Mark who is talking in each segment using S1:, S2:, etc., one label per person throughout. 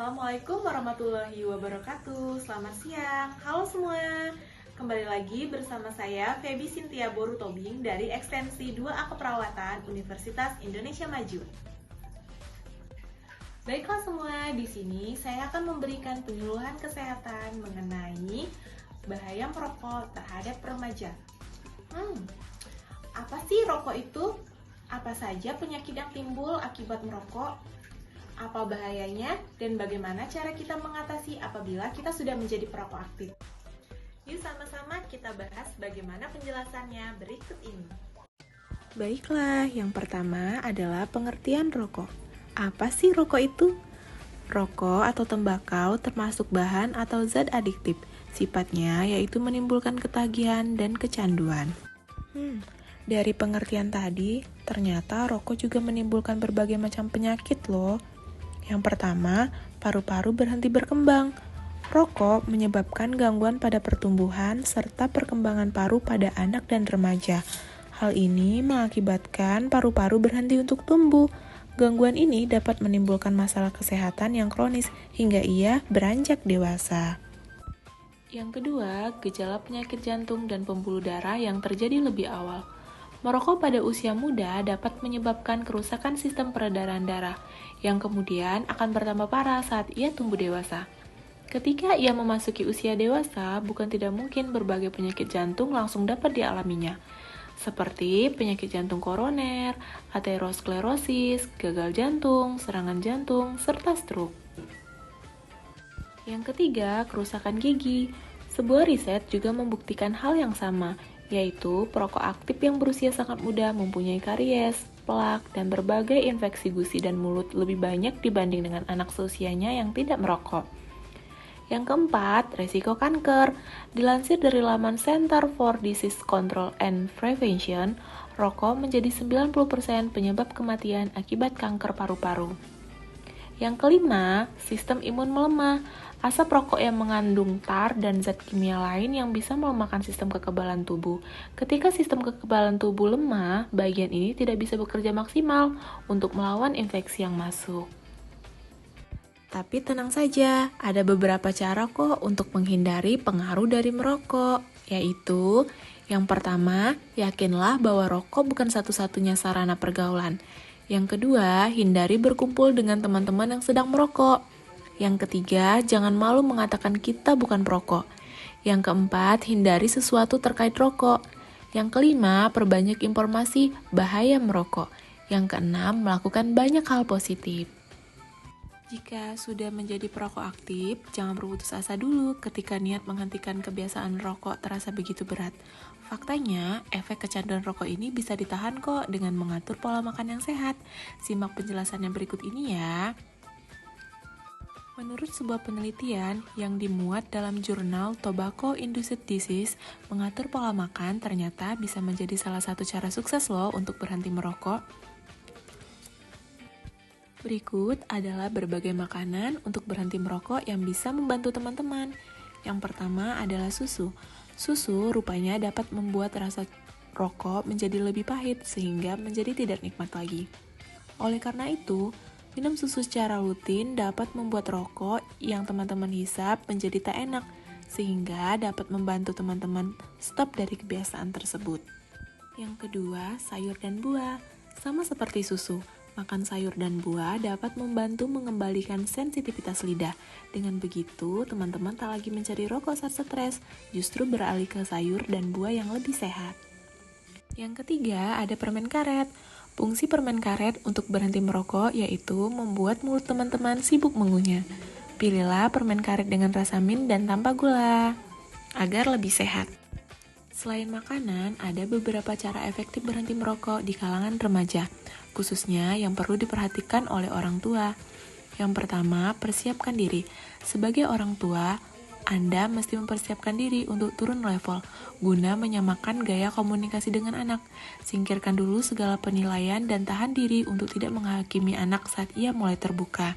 S1: Assalamualaikum warahmatullahi wabarakatuh. Selamat siang. Halo semua. Kembali lagi bersama saya Feby Sintia Boru Tobing dari Ekstensi 2A Keperawatan Universitas Indonesia Maju. Baiklah semua, di sini saya akan memberikan penyuluhan kesehatan mengenai bahaya merokok terhadap remaja. Apa sih rokok itu? Apa saja penyakit yang timbul akibat merokok? Apa bahayanya dan bagaimana cara kita mengatasi apabila kita sudah menjadi perokok aktif? Yuk sama-sama kita bahas bagaimana penjelasannya berikut ini.
S2: Baiklah, yang pertama adalah pengertian rokok. Apa sih rokok itu? Rokok atau tembakau termasuk bahan atau zat adiktif. Sifatnya yaitu menimbulkan ketagihan dan kecanduan. Dari pengertian tadi, ternyata rokok juga menimbulkan berbagai macam penyakit loh. Yang pertama, paru-paru berhenti berkembang. Rokok menyebabkan gangguan pada pertumbuhan serta perkembangan paru pada anak dan remaja. Hal ini mengakibatkan paru-paru berhenti untuk tumbuh. Gangguan ini dapat menimbulkan masalah kesehatan yang kronis hingga ia beranjak dewasa. Yang kedua, gejala penyakit jantung dan pembuluh darah yang terjadi lebih awal. Merokok pada usia muda dapat menyebabkan kerusakan sistem peredaran darah, yang kemudian akan bertambah parah saat ia tumbuh dewasa. Ketika ia memasuki usia dewasa, bukan tidak mungkin berbagai penyakit jantung langsung dapat dialaminya, seperti penyakit jantung koroner, aterosklerosis, gagal jantung, serangan jantung, serta stroke. Yang ketiga, kerusakan gigi. Sebuah riset juga membuktikan hal yang sama, yaitu perokok aktif yang berusia sangat muda mempunyai karies, plak, dan berbagai infeksi gusi dan mulut lebih banyak dibanding dengan anak seusianya yang tidak merokok. Yang keempat, resiko kanker. Dilansir dari laman Center for Disease Control and Prevention, rokok menjadi 90% penyebab kematian akibat kanker paru-paru. Yang kelima, sistem imun melemah. Asap rokok yang mengandung tar dan zat kimia lain yang bisa melemahkan sistem kekebalan tubuh. Ketika sistem kekebalan tubuh lemah, bagian ini tidak bisa bekerja maksimal untuk melawan infeksi yang masuk. Tapi tenang saja, ada beberapa cara kok untuk menghindari pengaruh dari merokok, yaitu yang pertama, yakinlah bahwa rokok bukan satu-satunya sarana pergaulan. Yang kedua, hindari berkumpul dengan teman-teman yang sedang merokok. Yang ketiga, jangan malu mengatakan kita bukan perokok. Yang keempat, hindari sesuatu terkait rokok. Yang kelima, perbanyak informasi bahaya merokok. Yang keenam, melakukan banyak hal positif. Jika sudah menjadi perokok aktif, jangan berputus asa dulu ketika niat menghentikan kebiasaan rokok terasa begitu berat. Faktanya, efek kecanduan rokok ini bisa ditahan kok dengan mengatur pola makan yang sehat. Simak penjelasannya berikut ini ya. Menurut sebuah penelitian yang dimuat dalam jurnal Tobacco Induced Disease, mengatur pola makan ternyata bisa menjadi salah satu cara sukses loh untuk berhenti merokok. Berikut adalah berbagai makanan untuk berhenti merokok yang bisa membantu teman-teman. Yang pertama adalah susu. Susu rupanya dapat membuat rasa rokok menjadi lebih pahit sehingga menjadi tidak nikmat lagi. Oleh karena itu, minum susu secara rutin dapat membuat rokok yang teman-teman hisap menjadi tak enak, sehingga dapat membantu teman-teman stop dari kebiasaan tersebut. Yang kedua, sayur dan buah. Sama seperti susu, makan sayur dan buah dapat membantu mengembalikan sensitivitas lidah. Dengan begitu, teman-teman tak lagi mencari rokok saat stres, justru beralih ke sayur dan buah yang lebih sehat. Yang ketiga, ada permen karet. Fungsi permen karet untuk berhenti merokok yaitu membuat mulut teman-teman sibuk mengunyah. Pilihlah permen karet dengan rasa mint dan tanpa gula, agar lebih sehat. Selain makanan, ada beberapa cara efektif berhenti merokok di kalangan remaja, khususnya yang perlu diperhatikan oleh orang tua. Yang pertama, persiapkan diri. Sebagai orang tua, Anda mesti mempersiapkan diri untuk turun level, guna menyamakan gaya komunikasi dengan anak. Singkirkan dulu segala penilaian dan tahan diri untuk tidak menghakimi anak saat ia mulai terbuka.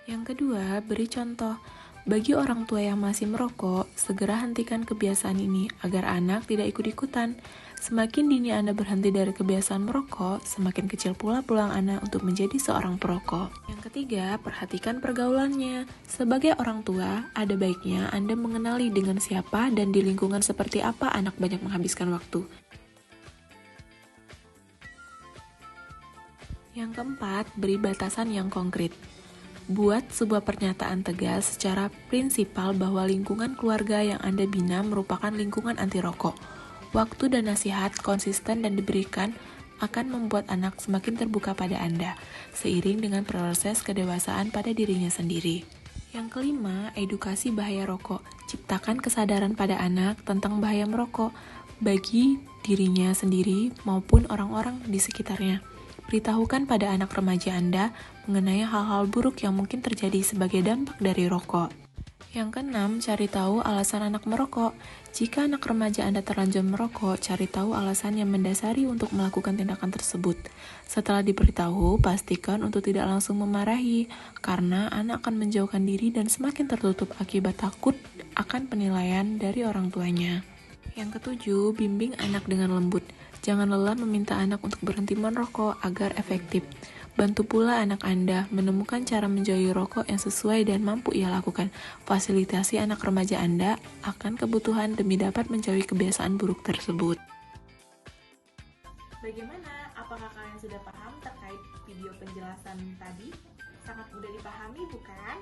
S2: Yang kedua, beri contoh. Bagi orang tua yang masih merokok, segera hentikan kebiasaan ini agar anak tidak ikut-ikutan. Semakin dini Anda berhenti dari kebiasaan merokok, semakin kecil pula peluang Anda untuk menjadi seorang perokok. Yang ketiga, perhatikan pergaulannya. Sebagai orang tua, ada baiknya Anda mengenali dengan siapa dan di lingkungan seperti apa anak banyak menghabiskan waktu. Yang keempat, beri batasan yang konkret. Buat sebuah pernyataan tegas secara prinsipal bahwa lingkungan keluarga yang Anda bina merupakan lingkungan anti rokok. Waktu dan nasihat konsisten dan diberikan akan membuat anak semakin terbuka pada Anda, seiring dengan proses kedewasaan pada dirinya sendiri. Yang kelima, edukasi bahaya rokok. Ciptakan kesadaran pada anak tentang bahaya merokok, bagi dirinya sendiri maupun orang-orang di sekitarnya. Beritahukan pada anak remaja Anda mengenai hal-hal buruk yang mungkin terjadi sebagai dampak dari rokok. Yang keenam, cari tahu alasan anak merokok. Jika anak remaja Anda terlanjur merokok, cari tahu alasan yang mendasari untuk melakukan tindakan tersebut. Setelah diberitahu, pastikan untuk tidak langsung memarahi, karena anak akan menjauhkan diri dan semakin tertutup akibat takut akan penilaian dari orang tuanya. Yang ketujuh, bimbing anak dengan lembut. Jangan lelah meminta anak untuk berhenti merokok agar efektif. Bantu pula anak Anda menemukan cara menjauhi rokok yang sesuai dan mampu ia lakukan. Fasilitasi anak remaja Anda akan kebutuhan demi dapat menjauhi kebiasaan buruk tersebut.
S1: Bagaimana? Apakah kalian sudah paham terkait video penjelasan tadi? Sangat mudah dipahami, bukan?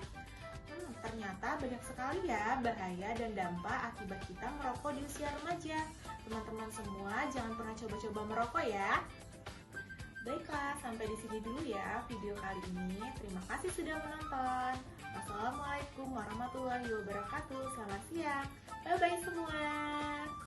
S1: Ternyata banyak sekali ya bahaya dan dampak akibat kita merokok di usia remaja. Teman-teman semua jangan pernah coba-coba merokok ya. Baiklah, sampai di sini dulu ya video kali ini. Terima kasih sudah menonton. Wassalamualaikum warahmatullahi wabarakatuh. Selamat siang. Bye-bye semua.